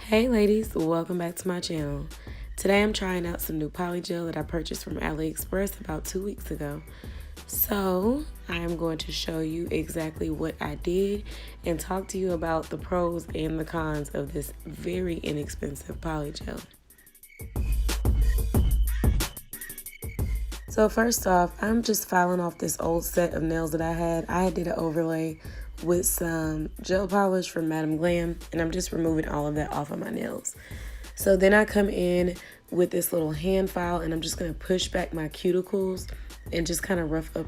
Hey ladies, welcome back to my channel. Today I'm trying out some new Polygel that I purchased from AliExpress about 2 weeks ago. So I am going to show you exactly what I did and talk to you about the pros and the cons of this very inexpensive Polygel. So first off, I'm just filing off this old set of nails that I had. I did an overlay with some gel polish from Glam, and I'm just removing all of that off of my nails. So then I come in with this little hand file, and I'm just going to push back my cuticles and just kind of rough up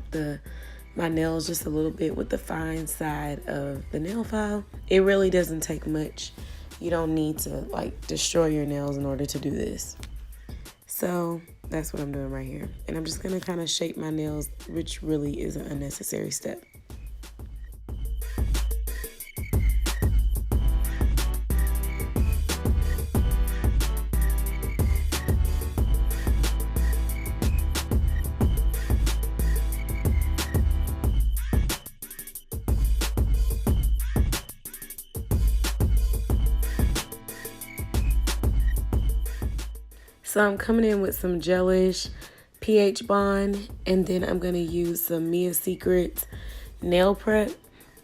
my nails just a little bit with the fine side of the nail file. It really doesn't take much. You don't need to destroy your nails in order to do this. So that's what I'm doing right here. And I'm just going to kind of shape my nails, which really is an unnecessary step. So I'm coming in with some gelish pH bond, and then I'm going to use some Mia Secrets nail prep.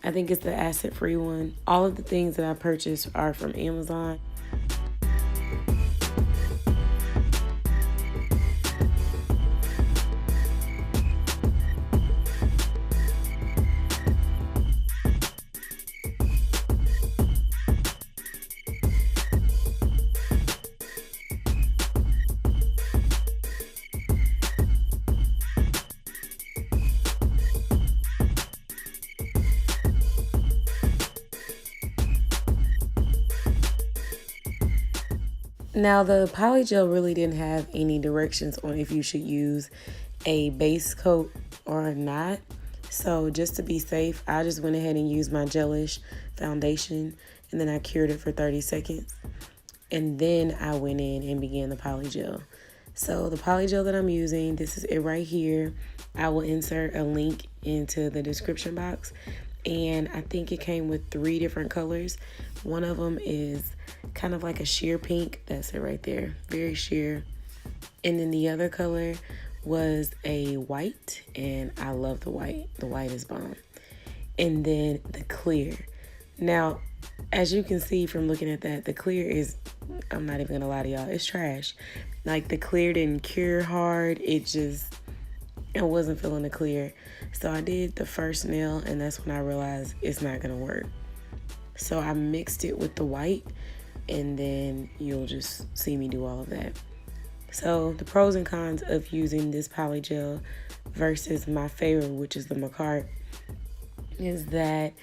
I think it's the acid-free one. All of the things that I purchased are from Amazon. Now, the Polygel really didn't have any directions on if you should use a base coat or not. So just to be safe, I just went ahead and used my gelish foundation, and then I cured it for 30 seconds. And then I went in and began the Polygel. So the Polygel that I'm using, this is it right here. I will insert a link into the description box. And I think it came with 3 different colors. One of them is kind of like a sheer pink. That's it right there. Very sheer. And then the other color was a white. And I love the white. The white is bomb. And then the clear. Now, as you can see from looking at that, the clear is, I'm not even going to lie to y'all, it's trash. Like, the clear didn't cure hard. I wasn't feeling the clear. So I did the first nail, and that's when I realized it's not going to work. So I mixed it with the white, and then you'll just see me do all of that. So the pros and cons of using this Polygel versus my favorite, which is the Macart, is that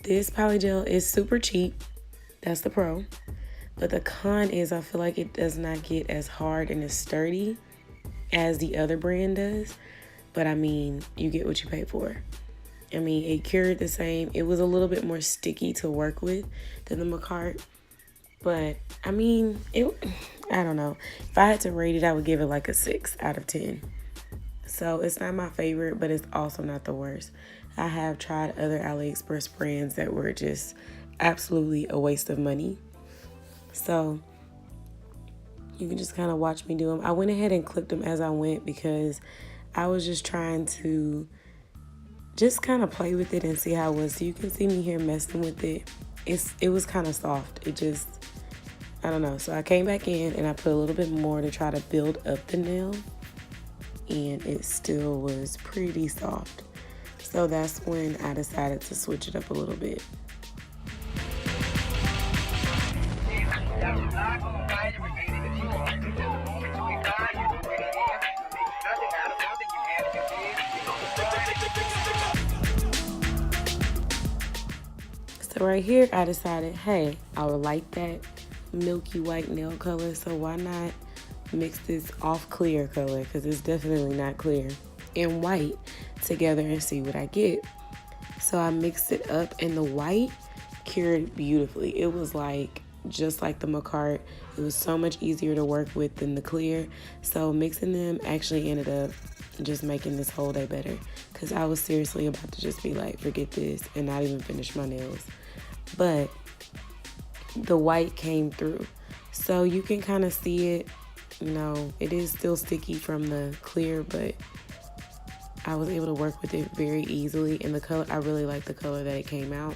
this Polygel is super cheap. That's the pro. But the con is I feel like it does not get as hard and as sturdy as the other brand does. But I mean, you get what you pay for. I mean, it cured the same. It was a little bit more sticky to work with than the Macart. But I mean, I don't know. If I had to rate it, I would give it like a 6 out of 10. So it's not my favorite, but it's also not the worst. I have tried other AliExpress brands that were just absolutely a waste of money. So you can just kind of watch me do them. I went ahead and clipped them as I went because I was just trying to just kind of play with it and see how it was. So you can see me here messing with it. It was kind of soft. I don't know. So I came back in and I put a little bit more to try to build up the nail. And it still was pretty soft. So that's when I decided to switch it up a little bit. So right here, I decided, hey, I would like that milky white nail color, so why not mix this off clear color, because it's definitely not clear, and white together and see what I get. So I mixed it up, and the white cured beautifully. It was just like the Macart. It was so much easier to work with than the clear. So mixing them actually ended up just making this whole day better, because I was seriously about to just be like, forget this, and not even finish my nails. But the white came through. So you can kind of see it. You know, it is still sticky from the clear, but I was able to work with it very easily. And the color, I really like the color that it came out.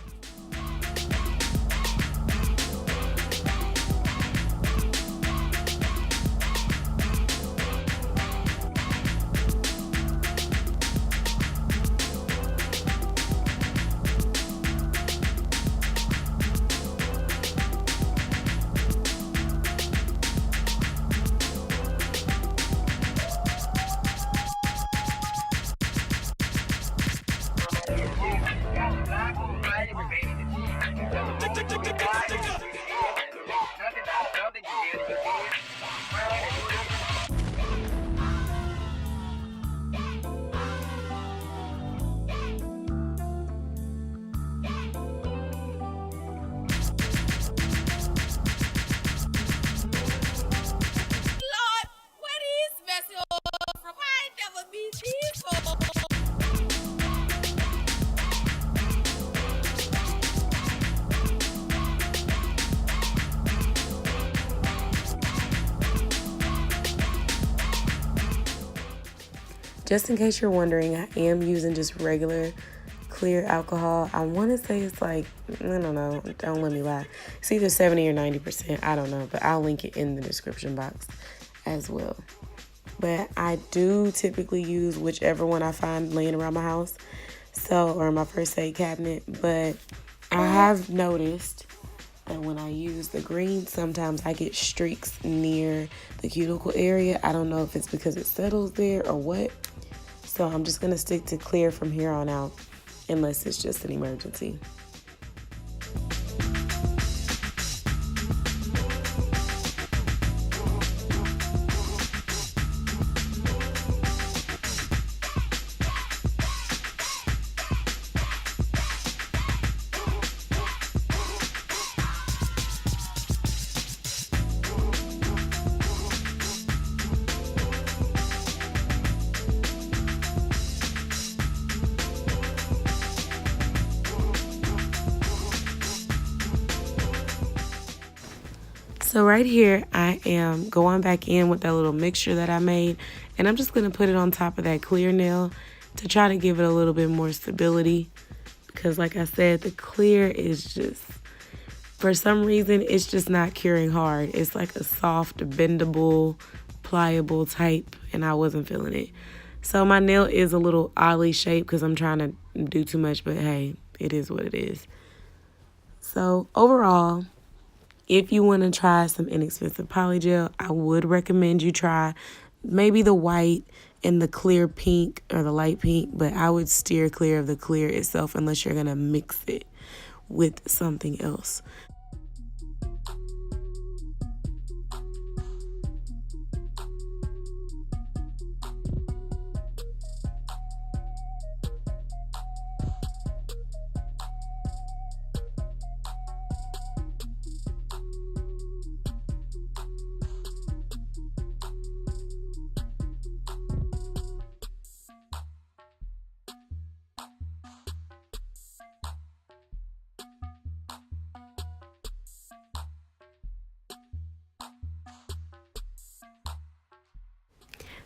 Just in case you're wondering, I am using just regular clear alcohol. I want to say it's like, I don't know, don't let me lie. It's either 70 or 90%, I don't know, but I'll link it in the description box as well. But I do typically use whichever one I find laying around my house, or my first aid cabinet. But I have noticed that when I use the green, sometimes I get streaks near the cuticle area. I don't know if it's because it settles there or what. So I'm just going to stick to clear from here on out, unless it's just an emergency. So right here, I am going back in with that little mixture that I made, and I'm just going to put it on top of that clear nail to try to give it a little bit more stability, because like I said, the clear is just, for some reason, it's just not curing hard. It's like a soft, bendable, pliable type, and I wasn't feeling it. So my nail is a little oddly shaped because I'm trying to do too much, but hey, it is what it is. So overall, if you want to try some inexpensive polygel, I would recommend you try maybe the white and the clear pink or the light pink, but I would steer clear of the clear itself unless you're going to mix it with something else.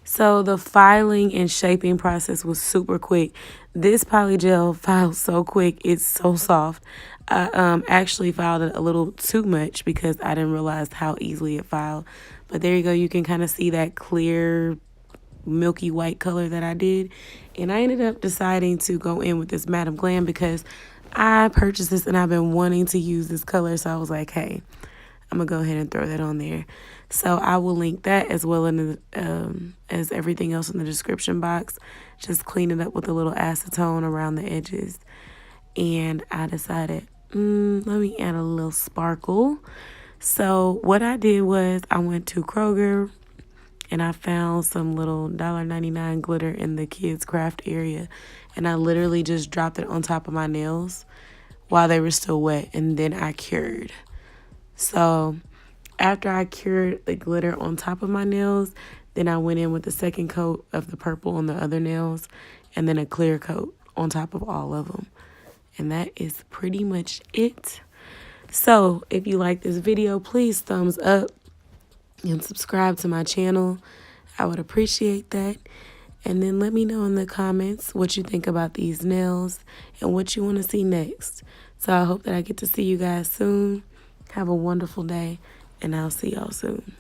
So the filing and shaping process was super quick. This polygel filed so quick. It's so soft. I actually filed it a little too much because I didn't realize how easily it filed. But there you go. You can kind of see that clear, milky white color that I did. And I ended up deciding to go in with this Madam Glam because I purchased this and I've been wanting to use this color. So I was like, hey, I'm going to go ahead and throw that on there. So I will link that as well as everything else in the description box. Just clean it up with a little acetone around the edges. And I decided, let me add a little sparkle. So what I did was I went to Kroger and I found some little $1.99 glitter in the kids craft area. And I literally just dropped it on top of my nails while they were still wet. And then I cured. So after I cured the glitter on top of my nails, then I went in with the second coat of the purple on the other nails and then a clear coat on top of all of them. And that is pretty much it. So if you like this video, please thumbs up. and subscribe to my channel. I would appreciate that. And then let me know in the comments what you think about these nails and what you want to see next. So I hope that I get to see you guys soon. Have a wonderful day, and I'll see y'all soon.